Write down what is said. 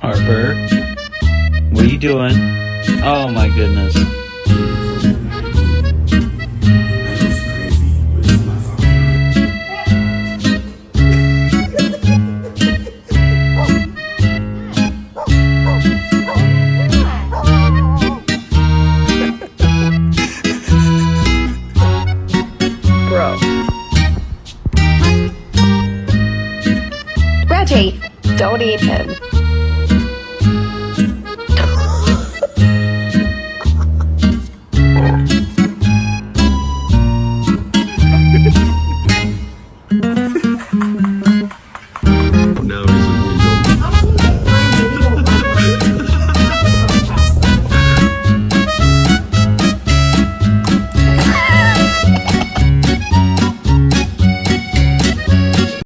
Harper, what are you doing? Oh my goodness. Bro. Reggie, don't eat him.